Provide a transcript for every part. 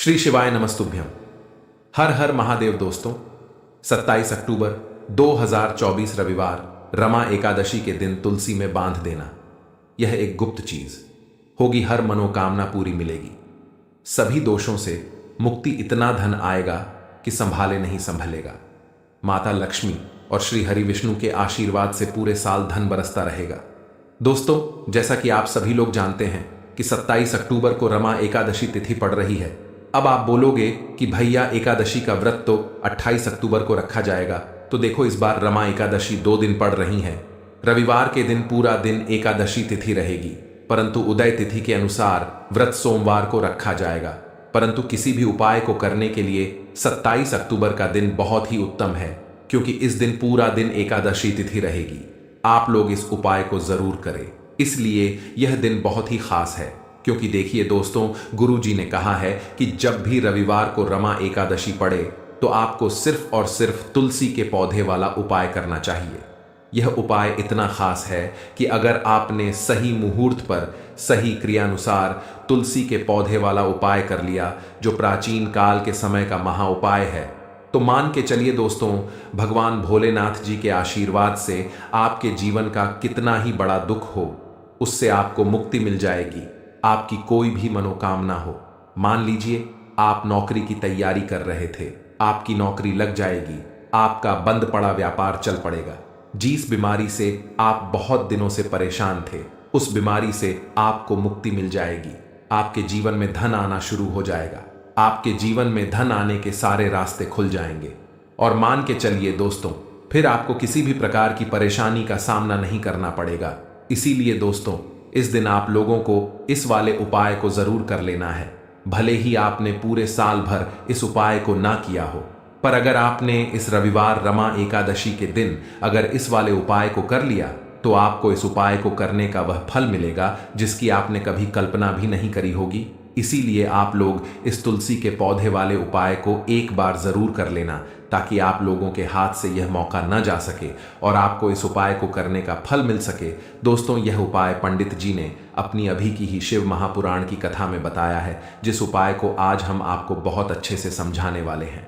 श्री शिवाय नमस्तुभ्यम। हर हर महादेव दोस्तों। 27 अक्टूबर 2024 रविवार रमा एकादशी के दिन तुलसी में बांध देना, यह एक गुप्त चीज होगी। हर मनोकामना पूरी मिलेगी, सभी दोषों से मुक्ति, इतना धन आएगा कि संभाले नहीं संभलेगा। माता लक्ष्मी और श्री हरि विष्णु के आशीर्वाद से पूरे साल धन बरसता रहेगा। दोस्तों, जैसा कि आप सभी लोग जानते हैं कि 27 अक्टूबर को रमा एकादशी तिथि पड़ रही है। अब आप बोलोगे कि भैया एकादशी का व्रत तो 28 अक्टूबर को रखा जाएगा, तो देखो इस बार रमा एकादशी 2 दिन पड़ रही है। रविवार के दिन पूरा दिन एकादशी तिथि रहेगी, परंतु उदय तिथि के अनुसार व्रत सोमवार को रखा जाएगा। परंतु किसी भी उपाय को करने के लिए 27 अक्टूबर का दिन बहुत ही उत्तम है, क्योंकि इस दिन पूरा दिन एकादशी तिथि रहेगी। आप लोग इस उपाय को जरूर करें, इसलिए यह दिन बहुत ही खास है। क्योंकि देखिए दोस्तों, गुरु जी ने कहा है कि जब भी रविवार को रमा एकादशी पड़े तो आपको सिर्फ और सिर्फ तुलसी के पौधे वाला उपाय करना चाहिए। यह उपाय इतना खास है कि अगर आपने सही मुहूर्त पर सही क्रियानुसार तुलसी के पौधे वाला उपाय कर लिया, जो प्राचीन काल के समय का महा उपाय है, तो मान के चलिए दोस्तों, भगवान भोलेनाथ जी के आशीर्वाद से आपके जीवन का कितना ही बड़ा दुख हो, उससे आपको मुक्ति मिल जाएगी। आपकी कोई भी मनोकामना हो, मान लीजिए आप नौकरी की तैयारी कर रहे थे, आपकी नौकरी लग जाएगी, आपका बंद पड़ा व्यापार चल पड़ेगा। जिस बीमारी से आप बहुत दिनों से परेशान थे, उस बीमारी से आपको मुक्ति मिल जाएगी। आपके जीवन में धन आना शुरू हो जाएगा, आपके जीवन में धन आने के सारे रास्ते खुल जाएंगे। और मान के चलिए दोस्तों, फिर आपको किसी भी प्रकार की परेशानी का सामना नहीं करना पड़ेगा। इसीलिए दोस्तों, इस दिन आप लोगों को इस वाले उपाय को जरूर कर लेना है। भले ही आपने पूरे साल भर इस उपाय को ना किया हो, पर अगर आपने इस रविवार रमा एकादशी के दिन अगर इस वाले उपाय को कर लिया, तो आपको इस उपाय को करने का वह फल मिलेगा जिसकी आपने कभी कल्पना भी नहीं करी होगी। इसीलिए आप लोग इस तुलसी के पौधे वाले उपाय को एक बार जरूर कर लेना, ताकि आप लोगों के हाथ से यह मौका न जा सके और आपको इस उपाय को करने का फल मिल सके। दोस्तों, यह उपाय पंडित जी ने अपनी अभी की ही शिव महापुराण की कथा में बताया है, जिस उपाय को आज हम आपको बहुत अच्छे से समझाने वाले हैं।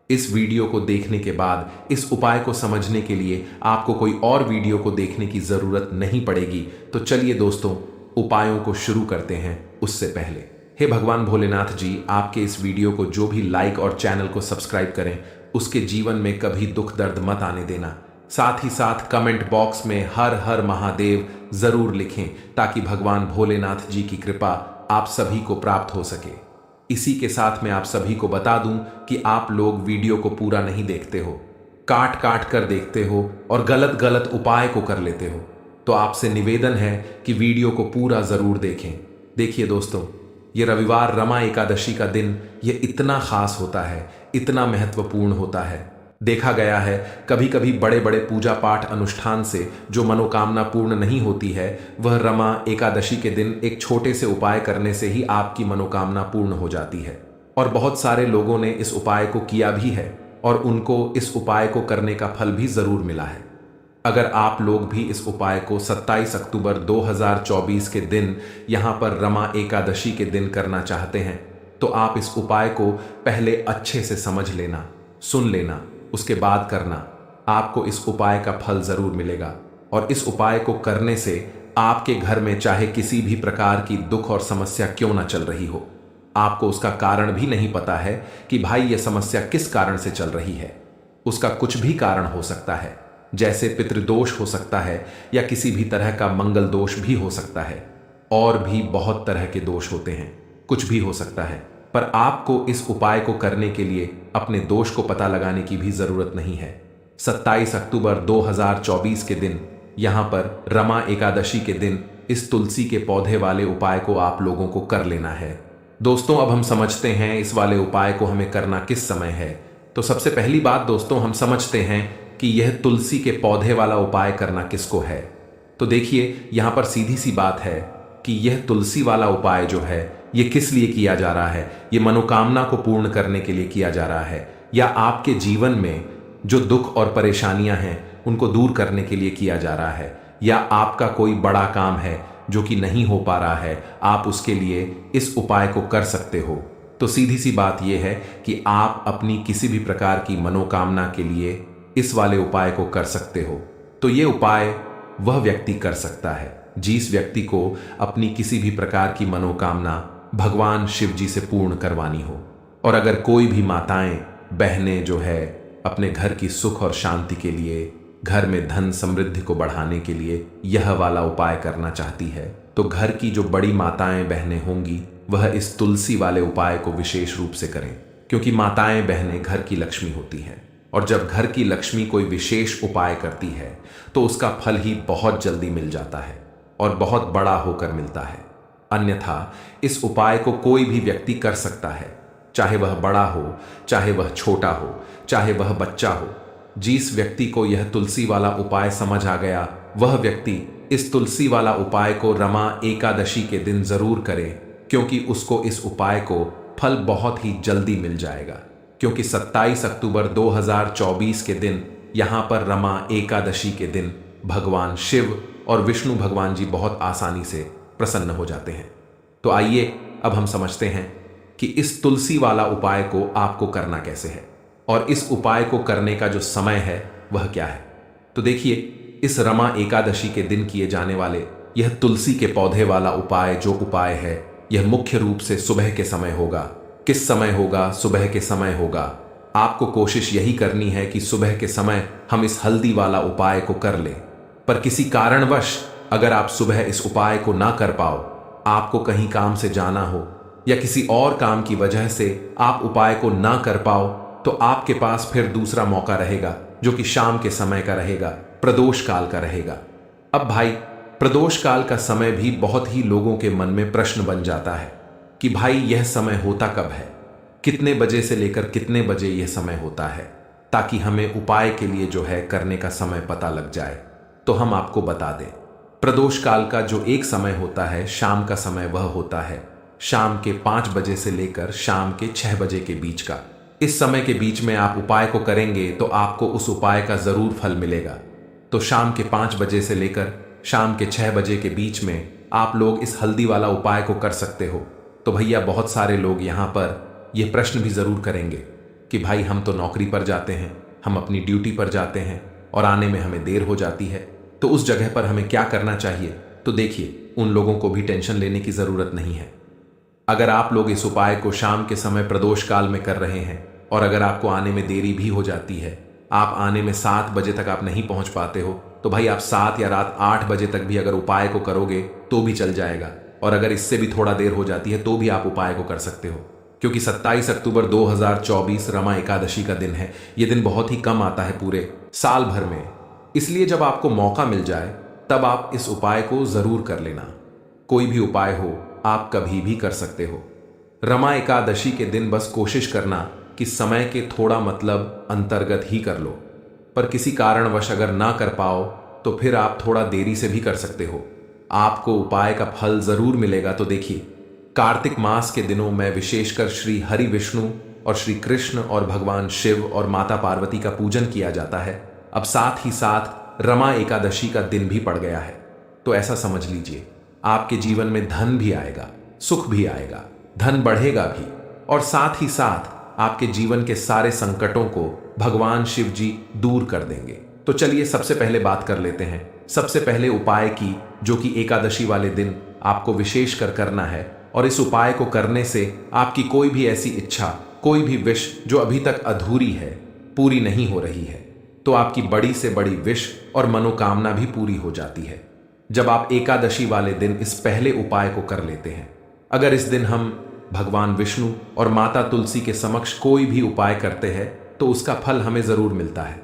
इस वीडियो को देखने के बाद इस उपाय को समझने के लिए आपको कोई और वीडियो को देखने की जरूरत नहीं पड़ेगी। तो चलिए दोस्तों, उपायों को शुरू करते हैं। उससे पहले हे भगवान भोलेनाथ जी, आपके इस वीडियो को जो भी लाइक और चैनल को सब्सक्राइब करें, उसके जीवन में कभी दुख दर्द मत आने देना। साथ ही साथ कमेंट बॉक्स में हर हर महादेव जरूर लिखें, ताकि भगवान भोलेनाथ जी की कृपा आप सभी को प्राप्त हो सके। इसी के साथ मैं आप सभी को बता दूं कि आप लोग वीडियो को पूरा नहीं देखते हो, काट काट कर देखते हो और गलत गलत उपाय को कर लेते हो। तो आपसे निवेदन है कि वीडियो को पूरा जरूर देखें। देखिए दोस्तों, ये रविवार रमा एकादशी का दिन ये इतना खास होता है, इतना महत्वपूर्ण होता है। देखा गया है कभी कभी बड़े बड़े पूजा पाठ अनुष्ठान से जो मनोकामना पूर्ण नहीं होती है, वह रमा एकादशी के दिन एक छोटे से उपाय करने से ही आपकी मनोकामना पूर्ण हो जाती है। और बहुत सारे लोगों ने इस उपाय को किया भी है और उनको इस उपाय को करने का फल भी जरूर मिला है। अगर आप लोग भी इस उपाय को 27 अक्टूबर 2024 के दिन यहाँ पर रमा एकादशी के दिन करना चाहते हैं, तो आप इस उपाय को पहले अच्छे से समझ लेना, सुन लेना, उसके बाद करना। आपको इस उपाय का फल जरूर मिलेगा। और इस उपाय को करने से आपके घर में चाहे किसी भी प्रकार की दुख और समस्या क्यों ना चल रही हो, आपको उसका कारण भी नहीं पता है कि भाई यह समस्या किस कारण से चल रही है। उसका कुछ भी कारण हो सकता है, जैसे पितृदोष हो सकता है या किसी भी तरह का मंगल दोष भी हो सकता है, और भी बहुत तरह के दोष होते हैं, कुछ भी हो सकता है। पर आपको इस उपाय को करने के लिए अपने दोष को पता लगाने की भी जरूरत नहीं है। 27 अक्टूबर 2024 के दिन यहाँ पर रमा एकादशी के दिन इस तुलसी के पौधे वाले उपाय को आप लोगों को कर लेना है। दोस्तों, अब हम समझते हैं इस वाले उपाय को हमें करना किस समय है। तो सबसे पहली बात दोस्तों, हम समझते हैं कि यह तुलसी के पौधे वाला उपाय करना किसको है। तो देखिए, यहां पर सीधी सी बात है कि यह तुलसी वाला उपाय जो है, यह किस लिए किया जा रहा है। यह मनोकामना को पूर्ण करने के लिए किया जा रहा है, या आपके जीवन में जो दुख और परेशानियां हैं उनको दूर करने के लिए किया जा रहा है, या आपका कोई बड़ा काम है जो कि नहीं हो पा रहा है, आप उसके लिए इस उपाय को कर सकते हो। तो सीधी सी बात यह है कि आप अपनी किसी भी प्रकार की मनोकामना के लिए इस वाले उपाय को कर सकते हो। तो ये उपाय वह व्यक्ति कर सकता है जिस व्यक्ति को अपनी किसी भी प्रकार की मनोकामना भगवान शिव जी से पूर्ण करवानी हो। और अगर कोई भी माताएं बहनें जो है अपने घर की सुख और शांति के लिए, घर में धन समृद्धि को बढ़ाने के लिए यह वाला उपाय करना चाहती है, तो घर की जो बड़ी माताएं बहनें होंगी वह इस तुलसी वाले उपाय को विशेष रूप से करें, क्योंकि माताएं बहनें घर की लक्ष्मी होती हैं। और जब घर की लक्ष्मी कोई विशेष उपाय करती है तो उसका फल ही बहुत जल्दी मिल जाता है और बहुत बड़ा होकर मिलता है। अन्यथा इस उपाय को कोई भी व्यक्ति कर सकता है, चाहे वह बड़ा हो, चाहे वह छोटा हो, चाहे वह बच्चा हो। जिस व्यक्ति को यह तुलसी वाला उपाय समझ आ गया वह व्यक्ति इस तुलसी वाला उपाय को रमा एकादशी के दिन जरूर करे, क्योंकि उसको इस उपाय को फल बहुत ही जल्दी मिल जाएगा। क्योंकि 27 अक्टूबर 2024 के दिन यहाँ पर रमा एकादशी के दिन भगवान शिव और विष्णु भगवान जी बहुत आसानी से प्रसन्न हो जाते हैं। तो आइए अब हम समझते हैं कि इस तुलसी वाला उपाय को आपको करना कैसे है और इस उपाय को करने का जो समय है वह क्या है। तो देखिए, इस रमा एकादशी के दिन किए जाने वाले यह तुलसी के पौधे वाला उपाय जो उपाय है यह मुख्य रूप से सुबह के समय होगा। किस समय होगा? सुबह के समय होगा। आपको कोशिश यही करनी है कि सुबह के समय हम इस हल्दी वाला उपाय को कर लें। पर किसी कारणवश अगर आप सुबह इस उपाय को ना कर पाओ, आपको कहीं काम से जाना हो या किसी और काम की वजह से आप उपाय को ना कर पाओ, तो आपके पास फिर दूसरा मौका रहेगा जो कि शाम के समय का रहेगा, प्रदोष काल का रहेगा। अब भाई, प्रदोष काल का समय भी बहुत ही लोगों के मन में प्रश्न बन जाता है कि भाई यह समय होता कब है, कितने बजे से लेकर कितने बजे यह समय होता है, ताकि हमें उपाय के लिए जो है करने का समय पता लग जाए। तो हम आपको बता दें, प्रदोष काल का जो एक समय होता है, शाम का समय, वह होता है शाम के 5 बजे से लेकर शाम के 6 बजे के बीच का। इस समय के बीच में आप उपाय को करेंगे तो आपको उस उपाय का जरूर फल मिलेगा। तो शाम के 5 बजे से लेकर शाम के 6 बजे के बीच में आप लोग इस हल्दी वाला उपाय को कर सकते हो। तो भैया, बहुत सारे लोग यहाँ पर यह प्रश्न भी जरूर करेंगे कि भाई हम तो नौकरी पर जाते हैं, हम अपनी ड्यूटी पर जाते हैं और आने में हमें देर हो जाती है, तो उस जगह पर हमें क्या करना चाहिए। तो देखिए, उन लोगों को भी टेंशन लेने की जरूरत नहीं है। अगर आप लोग इस उपाय को शाम के समय प्रदोष काल में कर रहे हैं और अगर आपको आने में देरी भी हो जाती है, आप आने में 7 बजे तक आप नहीं पहुंच पाते हो, तो भाई आप 7 या रात 8 बजे तक भी अगर उपाय को करोगे तो भी चल जाएगा। और अगर इससे भी थोड़ा देर हो जाती है तो भी आप उपाय को कर सकते हो, क्योंकि 27 अक्टूबर 2024 रमा एकादशी का दिन है। यह दिन बहुत ही कम आता है पूरे साल भर में, इसलिए जब आपको मौका मिल जाए तब आप इस उपाय को जरूर कर लेना। कोई भी उपाय हो, आप कभी भी कर सकते हो। रमा एकादशी के दिन बस कोशिश करना कि समय के थोड़ा मतलब अंतर्गत ही कर लो। पर किसी कारणवश अगर ना कर पाओ तो फिर आप थोड़ा देरी से भी कर सकते हो, आपको उपाय का फल जरूर मिलेगा। तो देखिए, कार्तिक मास के दिनों में विशेषकर श्री हरि विष्णु और श्री कृष्ण और भगवान शिव और माता पार्वती का पूजन किया जाता है। अब साथ ही साथ रमा एकादशी का दिन भी पड़ गया है, तो ऐसा समझ लीजिए आपके जीवन में धन भी आएगा, सुख भी आएगा, धन बढ़ेगा भी, और साथ ही साथ आपके जीवन के सारे संकटों को भगवान शिव जी दूर कर देंगे। तो चलिए सबसे पहले बात कर लेते हैं सबसे पहले उपाय की, जो कि एकादशी वाले दिन आपको विशेष कर करना है। और इस उपाय को करने से आपकी कोई भी ऐसी इच्छा, कोई भी विश जो अभी तक अधूरी है, पूरी नहीं हो रही है, तो आपकी बड़ी से बड़ी विश और मनोकामना भी पूरी हो जाती है जब आप एकादशी वाले दिन इस पहले उपाय को कर लेते हैं। अगर इस दिन हम भगवान विष्णु और माता तुलसी के समक्ष कोई भी उपाय करते हैं तो उसका फल हमें जरूर मिलता है।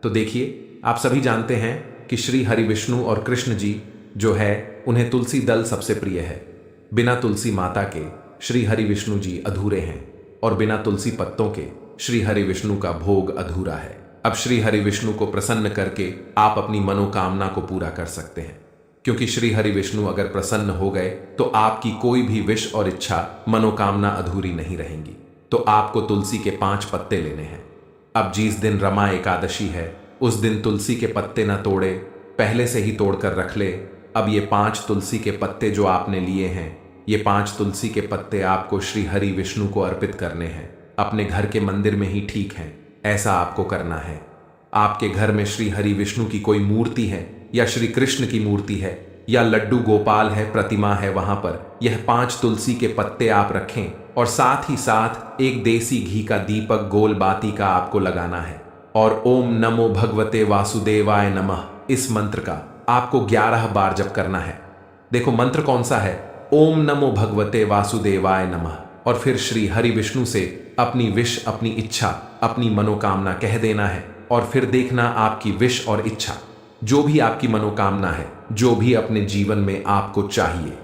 तो देखिए, आप सभी जानते हैं कि श्री हरि विष्णु और कृष्ण जी जो है, उन्हें तुलसी दल सबसे प्रिय है। बिना तुलसी माता के श्री हरि विष्णु जी अधूरे हैं और बिना तुलसी पत्तों के श्री हरि विष्णु का भोग अधूरा है। अब श्री हरि विष्णु को प्रसन्न करके आप अपनी मनोकामना को पूरा कर सकते हैं, क्योंकि श्री हरि विष्णु अगर प्रसन्न हो गए तो आपकी कोई भी विश और इच्छा, मनोकामना अधूरी नहीं रहेंगी। तो आपको तुलसी के 5 पत्ते लेने हैं। अब जिस दिन रमा एकादशी है उस दिन तुलसी के पत्ते न तोड़े, पहले से ही तोड़कर रख ले। अब ये 5 तुलसी के पत्ते जो आपने लिए हैं, ये 5 तुलसी के पत्ते आपको श्री हरि विष्णु को अर्पित करने हैं। अपने घर के मंदिर में ही ठीक है, ऐसा आपको करना है। आपके घर में श्री हरि विष्णु की कोई मूर्ति है या श्री कृष्ण की मूर्ति है या लड्डू गोपाल है, प्रतिमा है, वहां पर यह 5 तुलसी के पत्ते आप रखें और साथ ही साथ एक देसी घी का दीपक गोल बाती का आपको लगाना है। और ओम नमो भगवते वासुदेवाय नमः इस मंत्र का आपको 11 बार जप करना है। देखो मंत्र कौन सा है, ओम नमो भगवते वासुदेवाय नमः। और फिर श्री हरि विष्णु से अपनी विश, अपनी इच्छा, अपनी मनोकामना कह देना है। और फिर देखना आपकी विश और इच्छा, जो भी आपकी मनोकामना है, जो भी अपने जीवन में आपको चाहिए।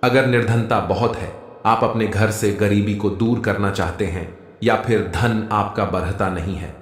अगर निर्धनता बहुत है, आप अपने घर से गरीबी को दूर करना चाहते हैं, या फिर धन आपका बढ़ता नहीं है,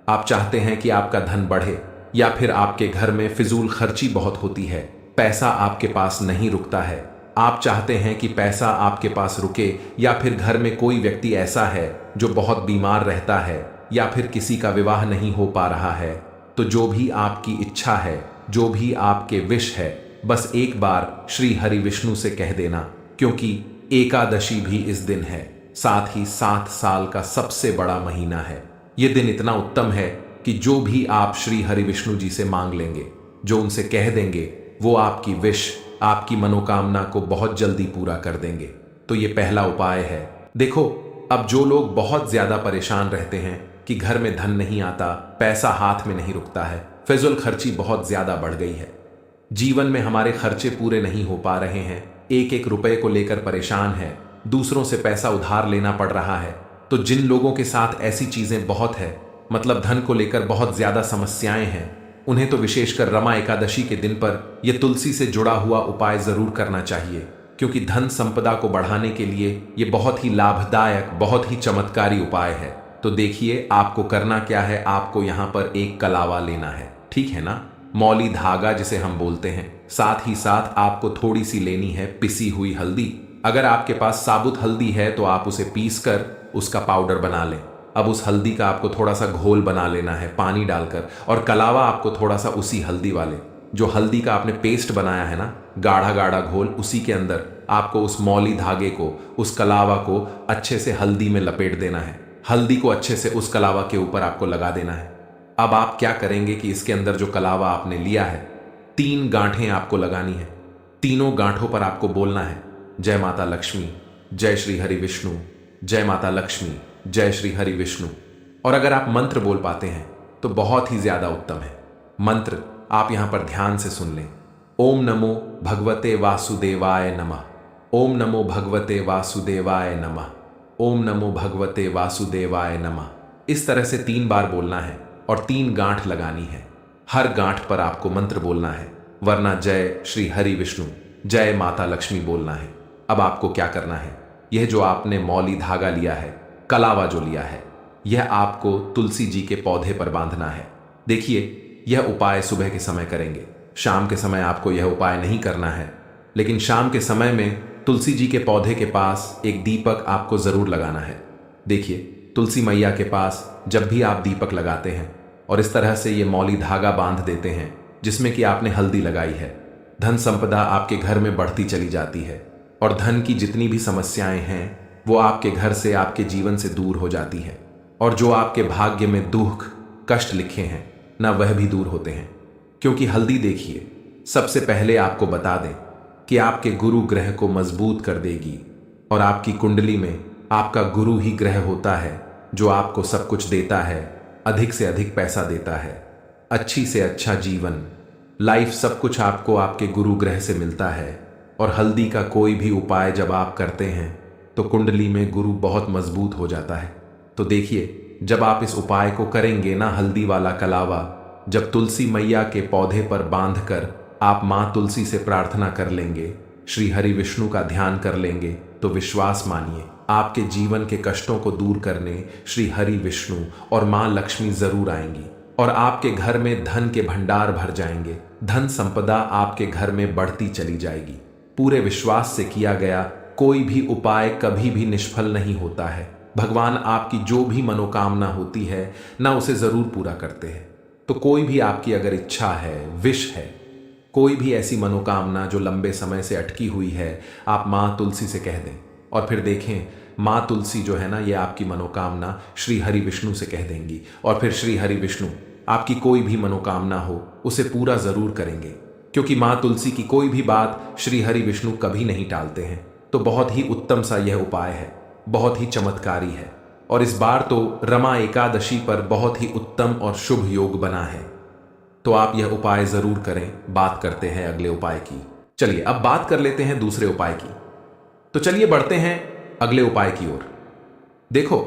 आप चाहते हैं कि आपका धन बढ़े, या फिर आपके घर में फिजूल खर्ची बहुत होती है, पैसा आपके पास नहीं रुकता है, आप चाहते हैं कि पैसा आपके पास रुके, या फिर घर में कोई व्यक्ति ऐसा है जो बहुत बीमार रहता है, या फिर किसी का विवाह नहीं हो पा रहा है, तो जो भी आपकी इच्छा है, जो भी आपके विश है, बस एक बार श्री हरि विष्णु से कह देना। क्योंकि एकादशी भी इस दिन है, साथ ही 7 साल का सबसे बड़ा महीना है। यह दिन इतना उत्तम है कि जो भी आप श्री हरि विष्णु जी से मांग लेंगे, जो उनसे कह देंगे, वो आपकी विश, आपकी मनोकामना को बहुत जल्दी पूरा कर देंगे। तो ये पहला उपाय है। देखो, अब जो लोग बहुत ज्यादा परेशान रहते हैं कि घर में धन नहीं आता, पैसा हाथ में नहीं रुकता है, फिजूल खर्ची बहुत ज्यादा बढ़ गई है, जीवन में हमारे खर्चे पूरे नहीं हो पा रहे हैं, एक एक रुपए को लेकर परेशान है, दूसरों से पैसा उधार लेना पड़ रहा है, तो जिन लोगों के साथ ऐसी चीजें बहुत है, मतलब धन को लेकर बहुत ज्यादा समस्याएं हैं, उन्हें तो विशेषकर रमा एकादशी के दिन पर यह तुलसी से जुड़ा हुआ उपाय जरूर करना चाहिए। क्योंकि धन संपदा को बढ़ाने के लिए यह बहुत ही लाभदायक, बहुत ही चमत्कारी उपाय है। तो देखिए आपको करना क्या है, आपको यहां पर एक कलावा लेना है, ठीक है ना, मौली धागा जिसे हम बोलते हैं। साथ ही साथ आपको थोड़ी सी लेनी है पिसी हुई हल्दी। अगर आपके पास साबुत हल्दी है तो आप उसे पीस कर उसका पाउडर बना लें। अब उस हल्दी का आपको थोड़ा सा घोल बना लेना है पानी डालकर, और कलावा आपको थोड़ा सा उसी हल्दी वाले, जो हल्दी का आपने पेस्ट बनाया है ना, गाढ़ा गाढ़ा घोल, उसी के अंदर आपको उस मौली धागे को, उस कलावा को अच्छे से हल्दी में लपेट देना है। हल्दी को अच्छे से उस कलावा के ऊपर आपको लगा देना है। अब आप क्या करेंगे कि इसके अंदर जो कलावा आपने लिया है, 3 गांठें आपको लगानी है। तीनों गांठों पर आपको बोलना है, जय माता लक्ष्मी, जय श्री हरि विष्णु, जय माता लक्ष्मी, जय श्री हरि विष्णु। और अगर आप मंत्र बोल पाते हैं तो बहुत ही ज्यादा उत्तम है। मंत्र आप यहां पर ध्यान से सुन लें। ओम नमो भगवते वासुदेवाय नमः, ओम नमो भगवते वासुदेवाय नमः, ओम नमो भगवते वासुदेवाय नमः। इस तरह से 3 बार बोलना है और 3 गांठ लगानी है। हर गांठ पर आपको मंत्र बोलना है, वरना जय श्री हरि विष्णु, जय माता लक्ष्मी बोलना है। अब आपको क्या करना है, यह जो आपने मौली धागा लिया है, कलावा जो लिया है, यह आपको तुलसी जी के पौधे पर बांधना है। देखिए, यह उपाय सुबह के समय करेंगे, शाम के समय आपको यह उपाय नहीं करना है। लेकिन शाम के समय में तुलसी जी के पौधे के पास एक दीपक आपको जरूर लगाना है। देखिए, तुलसी मैया के पास जब भी आप दीपक लगाते हैं और इस तरह से ये मौली धागा बांध देते हैं जिसमें कि आपने हल्दी लगाई है, धन संपदा आपके घर में बढ़ती चली जाती है और धन की जितनी भी समस्याएं हैं वो आपके घर से, आपके जीवन से दूर हो जाती है। और जो आपके भाग्य में दुख कष्ट लिखे हैं ना, वह भी दूर होते हैं। क्योंकि हल्दी देखिए, सबसे पहले आपको बता दें कि आपके गुरु ग्रह को मजबूत कर देगी, और आपकी कुंडली में आपका गुरु ही ग्रह होता है जो आपको सब कुछ देता है, अधिक से अधिक पैसा देता है, अच्छी से अच्छा जीवन, लाइफ, सब कुछ आपको आपके गुरु ग्रह से मिलता है। और हल्दी का कोई भी उपाय जब आप करते हैं तो कुंडली में गुरु बहुत मजबूत हो जाता है। तो देखिए, जब आप इस उपाय को करेंगे ना, हल्दी वाला कलावा जब तुलसी मैया के पौधे पर बांधकर आप माँ तुलसी से प्रार्थना कर लेंगे, श्री हरि विष्णु का ध्यान कर लेंगे, तो विश्वास मानिए आपके जीवन के कष्टों को दूर करने श्री हरि विष्णु और माँ लक्ष्मी जरूर आएंगी और आपके घर में धन के भंडार भर जाएंगे। धन संपदा आपके घर में बढ़ती चली जाएगी। पूरे विश्वास से किया गया कोई भी उपाय कभी भी निष्फल नहीं होता है। भगवान आपकी जो भी मनोकामना होती है ना, उसे जरूर पूरा करते हैं। तो कोई भी आपकी अगर इच्छा है, विश है, कोई भी ऐसी मनोकामना जो लंबे समय से अटकी हुई है, आप माँ तुलसी से कह दें और फिर देखें माँ तुलसी जो है ना, ये आपकी मनोकामना श्री हरि विष्णु से कह देंगी और फिर श्री हरि विष्णु आपकी कोई भी मनोकामना हो उसे पूरा जरूर करेंगे, क्योंकि माँ तुलसी की कोई भी बात श्री हरि विष्णु कभी नहीं टालते हैं। तो बहुत ही उत्तम सा यह उपाय है, बहुत ही चमत्कारी है और इस बार तो रमा एकादशी पर बहुत ही उत्तम और शुभ योग बना है। तो आप यह उपाय जरूर करें। बात करते हैं अगले उपाय की। चलिए अब बात कर लेते हैं दूसरे उपाय की। तो चलिए बढ़ते हैं अगले उपाय की ओर। देखो,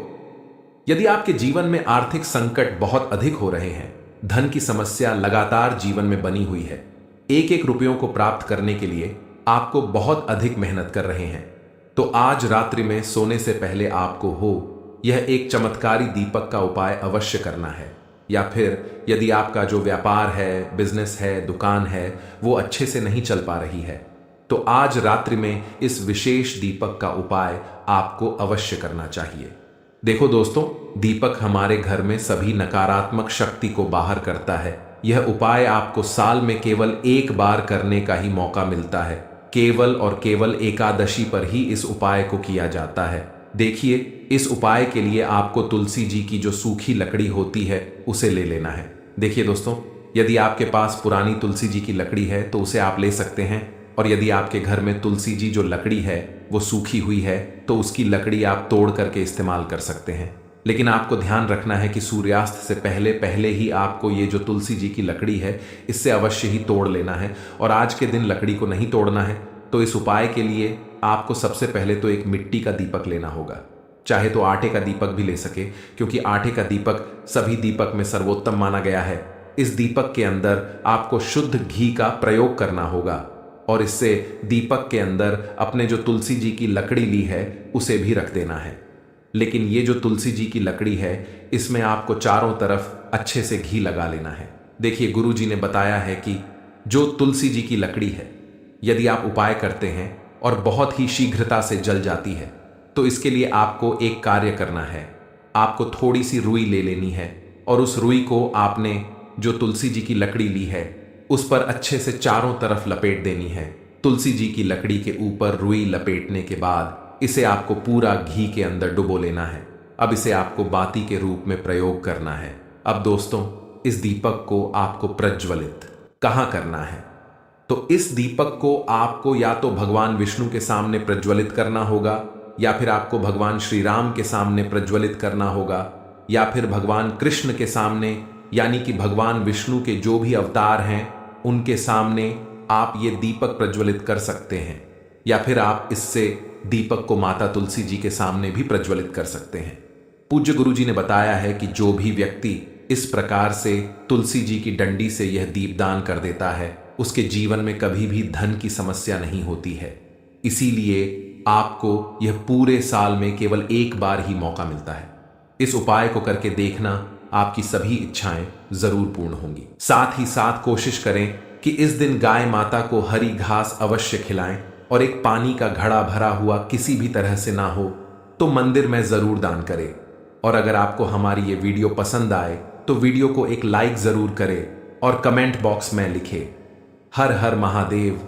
यदि आपके जीवन में आर्थिक संकट बहुत अधिक हो रहे हैं, धन की समस्या लगातार जीवन में बनी हुई है, एक एक रुपयों को प्राप्त करने के लिए आपको बहुत अधिक मेहनत कर रहे हैं, तो आज रात्रि में सोने से पहले आपको यह एक चमत्कारी दीपक का उपाय अवश्य करना है। या फिर यदि आपका जो व्यापार है, बिजनेस है, दुकान है, वो अच्छे से नहीं चल पा रही है, तो आज रात्रि में इस विशेष दीपक का उपाय आपको अवश्य करना चाहिए। देखो दोस्तों, दीपक हमारे घर में सभी नकारात्मक शक्ति को बाहर करता है। यह उपाय आपको साल में केवल एक बार करने का ही मौका मिलता है। केवल और केवल एकादशी पर ही इस उपाय को किया जाता है। देखिए, इस उपाय के लिए आपको तुलसी जी की जो सूखी लकड़ी होती है उसे ले लेना है। देखिए दोस्तों, यदि आपके पास पुरानी तुलसी जी की लकड़ी है तो उसे आप ले सकते हैं, और यदि आपके घर में तुलसी जी जो लकड़ी है वो सूखी हुई है तो उसकी लकड़ी आप तोड़ करके इस्तेमाल कर सकते हैं। लेकिन आपको ध्यान रखना है कि सूर्यास्त से पहले पहले ही आपको ये जो तुलसी जी की लकड़ी है इससे अवश्य ही तोड़ लेना है, और आज के दिन लकड़ी को नहीं तोड़ना है। तो इस उपाय के लिए आपको सबसे पहले तो एक मिट्टी का दीपक लेना होगा, चाहे तो आटे का दीपक भी ले सके, क्योंकि आटे का दीपक सभी दीपक में सर्वोत्तम माना गया है। इस दीपक के अंदर आपको शुद्ध घी का प्रयोग करना होगा और इससे दीपक के अंदर अपने जो तुलसी जी की लकड़ी ली है उसे भी रख देना है। लेकिन ये जो तुलसी जी की लकड़ी है इसमें आपको चारों तरफ अच्छे से घी लगा लेना है। देखिए, गुरु जी ने बताया है कि जो तुलसी जी की लकड़ी है, यदि आप उपाय करते हैं और बहुत ही शीघ्रता से जल जाती है, तो इसके लिए आपको एक कार्य करना है। आपको थोड़ी सी रुई ले लेनी है और उस रुई को आपने जो तुलसी जी की लकड़ी ली है उस पर अच्छे से चारों तरफ लपेट देनी है। तुलसी जी की लकड़ी के ऊपर रुई लपेटने के बाद इसे आपको पूरा घी के अंदर डुबो लेना है। अब इसे आपको बाती के रूप में प्रयोग करना है। अब दोस्तों, इस दीपक को आपको प्रज्वलित कहाँ करना है? तो इस दीपक को आपको या तो भगवान विष्णु के सामने प्रज्वलित करना होगा, या फिर आपको भगवान श्री राम के सामने प्रज्वलित करना होगा, या फिर भगवान कृष्ण के सामने, यानी कि भगवान विष्णु के जो भी अवतार हैं उनके सामने आप ये दीपक प्रज्वलित कर सकते हैं। या फिर आप इससे दीपक को माता तुलसी जी के सामने भी प्रज्वलित कर सकते हैं। पूज्य गुरु जी ने बताया है कि जो भी व्यक्ति इस प्रकार से तुलसी जी की डंडी से यह दीपदान कर देता है उसके जीवन में कभी भी धन की समस्या नहीं होती है। इसीलिए आपको यह पूरे साल में केवल एक बार ही मौका मिलता है। इस उपाय को करके देखना, आपकी सभी इच्छाएं जरूर पूर्ण होंगी। साथ ही साथ कोशिश करें कि इस दिन गाय माता को हरी घास अवश्य खिलाएं, और एक पानी का घड़ा भरा हुआ किसी भी तरह से ना हो तो मंदिर में जरूर दान करें। और अगर आपको हमारी ये वीडियो पसंद आए तो वीडियो को एक लाइक जरूर करें और कमेंट बॉक्स में लिखें हर हर महादेव,